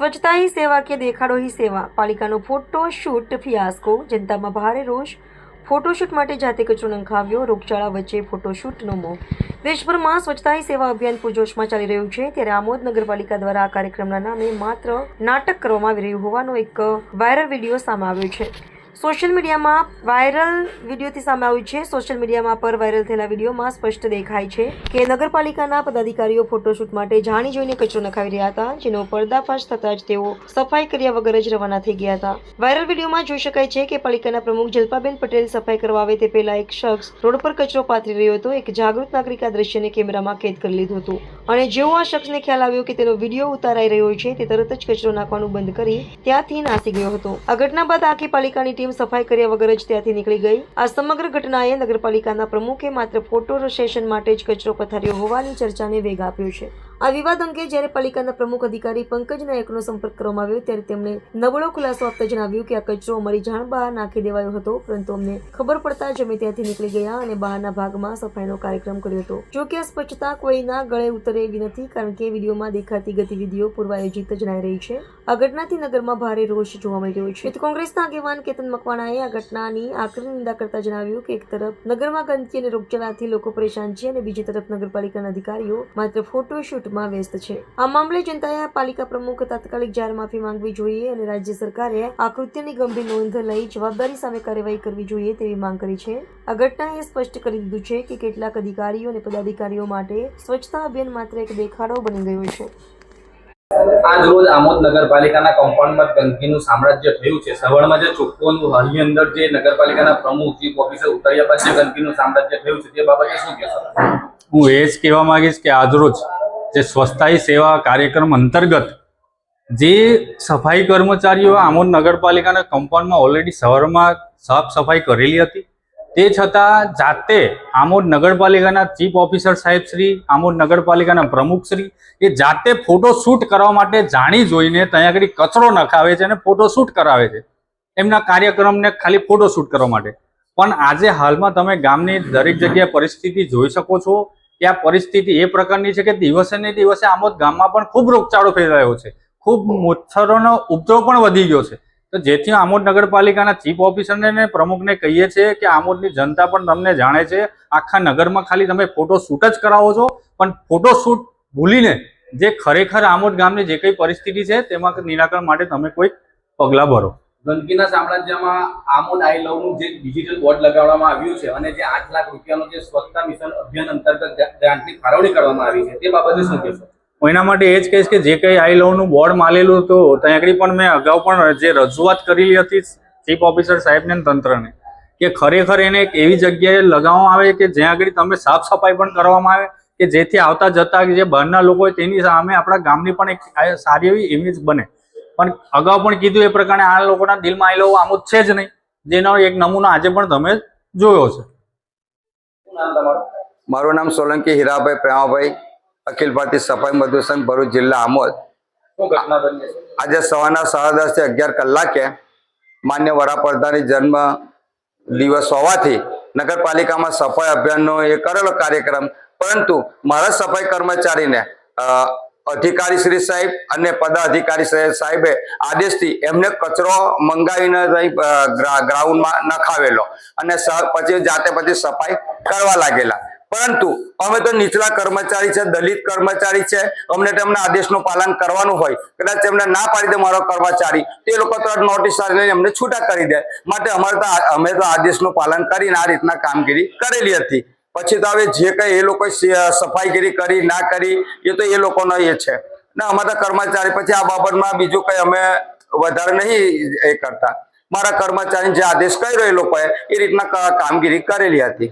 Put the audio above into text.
स्वच्छता ही सेवा के देखाड़ो ही सेवा पालिकानो फोटोशूट फियास्को जनतामां भारे रोष फोटोशूट माटे जाते कचरो नंखाव्यो रोगचाळा वच्चे फोटोशूटनो मोह देशभરમાં સ્વચ્છતા ही સેવા અભિયાન પૂરજોશમાં ચાલી રહ્યું છે ત્યારે આમોદ નગરપાલિકા દ્વારા આ કાર્યક્રમના નામે માત્ર નાટક કરવામાં આવી રહ્યું હોવાનો એક વાયરલ વિડીયો સામે આવ્યો છે। સોશિયલ મીડિયામાં વાયરલ વિડીયોથી સામે આવ્યું છે। સોશિયલ મીડિયામાં પર વાયરલ થયેલા વિડીયોમાં સ્પષ્ટ દેખાય છે કે નગરપાલિકાના પદાધિકારીઓ ફોટોશૂટ માટે જાણી જોઈને કચરો નખાવી રહ્યા હતા, જેનો પર્દાફાશ થતાં જ તેઓ સફાઈ કર્યા વગર જ રવાના થઈ ગયા હતા। વાયરલ વિડીયોમાં જોઈ શકાય છે કે પાલિકાના પ્રમુખ જલ્પાબેન પટેલ સફાઈ કરવા આવે તે પહેલા એક શખ્સ રોડ પર કચરો પાથરી રહ્યો હતો। એક જાગૃત નાગરિક આ દ્રશ્યને કેમેરામાં કેદ કરી લીધું હતું અને જેવો આ શખ્સને ખ્યાલ આવ્યો કે તેનો વિડીયો ઉતારાઈ રહ્યો છે તે તરત જ કચરો નાખવાનું બંધ કરી ત્યાંથી નાસી ગયો હતો। આ ઘટના બાદ આખી પાલિકાની ટીમ સફાઈ કર્યા વગર જ ત્યાંથી નીકળી ગઈ। આ સમગ્ર ઘટનાએ નગરપાલિકાના પ્રમુખે માત્ર ફોટો સેશન માટે જ કચરો પથાર્યો હોવાની ચર્ચાને વેગ આપ્યો છે। આ વિવાદ અંગે જ્યારે પાલિકાના પ્રમુખ અધિકારી પંકજ નાયકનો સંપર્ક કરવામાં આવ્યો ત્યારે તેમણે નબળો ખુલાસો આપતા જણાવ્યું કે આ કચરો અમારી જાણ બહાર નાખી દેવાયો હતો, પરંતુ અમને ખબર પડતા જ અમે ત્યાંથી નીકળી ગયા અને બહારના ભાગમાં સફાઈનો કાર્યક્રમ કર્યો હતો। જો કે આ સ્પષ્ટતા કોઈના ગળે ઉતરે એવી નથી, કારણ કે વિડીયોમાં દેખાતી ગતિવિધિઓ પૂર્વાયોજિત જણાઈ રહી છે। આ ઘટનાથી નગરમાં ભારે રોષ જોવા મળી રહ્યો છે। કોંગ્રેસના આગેવાન કેતન મકવાણાએ આ ઘટનાની આકરી નિંદા કરતા જણાવ્યું કે એક તરફ નગરમાં ગંદકી અને રોગચાળાથી લોકો પરેશાન છે અને બીજી તરફ નગરપાલિકાના અધિકારીઓ માત્ર ફોટોશૂટમાં વ્યસ્ત છે। આ મામલે જનતાએ પાલિકા પ્રમુખ તાત્કાલિક જાહેર માફી માંગવી જોઈએ અને રાજ્ય સરકારે આ કૃત્યની ગંભીર નોંધ લઈ જવાબદારી સામે કાર્યવાહી કરવી જોઈએ તેવી માંગ કરી છે। આ ઘટનાએ સ્પષ્ટ કરી દીધું છે કે કેટલાક અધિકારીઓ અને પદાધિકારીઓ માટે સ્વચ્છતા અભિયાન માત્ર એક દેખાડો બની ગયો છે। આજ રોજ આમોદ નગરપાલિકાના કમ્પાઉન્ડમાં ગંદકીનું સામ્રાજ્ય થયું છે। સવારમાં જે ચોખ્ખોનું હાલની અંદર જે નગરપાલિકાના પ્રમુખ ચીફ ઓફિસર ઉતર્યા બાદ જે ગંદકીનું સામ્રાજ્ય થયું છે તે બાબતે શું કહેશો? હું એ જ કહેવા માંગીશ કે આજરોજ જે સ્વચ્છતા હી સેવા કાર્યક્રમ અંતર્ગત જે સફાઈ કર્મચારીઓ આમોદ નગરપાલિકાના કમ્પાઉન્ડમાં ઓલરેડી સવારમાં સાફ સફાઈ કરેલી હતી, તે છતાં જાતે આમોદ નગરપાલિકાના ચીફ ઓફિસર સાહેબ શ્રી, આમોદ નગરપાલિકાના પ્રમુખ શ્રી એ જાતે ફોટોશૂટ કરવા માટે જાણી જોઈને ત્યાં આગળ કચરો નખાવે છે અને ફોટોશૂટ કરાવે છે એમના કાર્યક્રમને ખાલી ફોટોશૂટ કરવા માટે। પણ આજે હાલમાં તમે ગામની દરેક જગ્યાએ પરિસ્થિતિ જોઈ શકો છો કે આ પરિસ્થિતિ એ પ્રકારની છે કે દિવસે ને દિવસે આમોદ ગામમાં પણ ખૂબ રોગચાળો ફેલાયો છે, ખૂબ મચ્છરોનો ઉપદ્રવ પણ વધી ગયો છે। તો જેથી આમોદ નગરપાલિકાના ચીફ ઓફિસરને ને પ્રમુખને કહીએ છીએ કે આમોદની જનતા પણ તમને જાણે છે, આખા નગરમાં ખાલી તમે ફોટોશૂટ જ કરાવો છો, પણ ફોટોશૂટ ભૂલીને જે ખરેખર આમોદ ગામની જે કઈ પરિસ્થિતિ છે તેમાં નિરાકરણ માટે તમે કોઈ પગલાં ભરો। ગંદકીના સામ્રાજ્યમાં આમોદ આઈ લવનું જે ડિજિટલ બોર્ડ લગાવવામાં આવ્યું છે અને જે 8 લાખ રૂપિયાનો જે સ્વચ્છતા મિશન અભિયાન અંતર્ગત ગ્રાન્ટની ફાળવણી કરવામાં આવી છે તે બાબતે શું કહેશો? એના માટે એ જ કહીશ કે જે કંઈ આઈ લવનું બોર્ડ માલેલું હતું ત્યાં આગળ પણ મેં અગાઉ પણ જે રજૂઆત કરેલી હતી ચીફ ઓફિસર સાહેબને તંત્રને કે ખરેખર એને એક એવી જગ્યાએ લગાવવામાં આવે કે જ્યાં આગળ તમે સાફ સફાઈ પણ કરવામાં આવે કે જેથી આવતા જતા જે બહારના લોકો હોય તેની સામે આપણા ગામની પણ એક સારી એવી ઇમેજ બને। પણ અગાઉ પણ કીધું એ પ્રકારે આ લોકોના દિલમાં આઈ લવ આમોદ છે જ નહીં, જેનો એક નમૂનો આજે પણ તમે જોયો છે। મારું નામ સોલંકી હીરાભાઈ પ્રેમાભાઈ, અખિલ ભારતીય સફાઈ મજદૂર સંઘ ભરૂચ જિલ્લા આમોદ। આજે સવારના 10:30 થી 11 કલાકે માન્ય વડાપ્રધાનની જન્મ દિવસ હોવાથી નગરપાલિકામાં સફાઈ અભિયાનનો એ કરેલો કાર્યક્રમ, પરંતુ મારા સફાઈ કર્મચારીને અધિકારી શ્રી સાહેબ અને પદાધિકારી સાહેબે આદેશથી એમને કચરો મંગાવીને ગ્રાઉન્ડમાં નખાવેલો અને પછી જાતે સફાઈ કરવા લાગેલા। પરંતુ અમે તો નીચલા કર્મચારી છે, દલિત કર્મચારી છે, અમને તેમના આદેશનું પાલન કરવાનું હોય, કદાચ એમને ના પાડી દે મારો કર્મચારી તે લોકો તરત નોટિસ લઈને અમને છૂટા કરી દે, માટે અમે તો આદેશનું પાલન કરીને આ રીતના કામગીરી કરેલી હતી। પછી તો હવે જે કઈ એ લોકો સફાઈગીરી કરી ના કરી એ તો એ લોકોનો એ છે ને, અમારા કર્મચારી પછી આ બાબતમાં બીજું કઈ અમે વધારે નહીં એ કરતા। મારા કર્મચારી જે આદેશ કર્યો એ લોકોએ એ રીતના કામગીરી કરેલી હતી।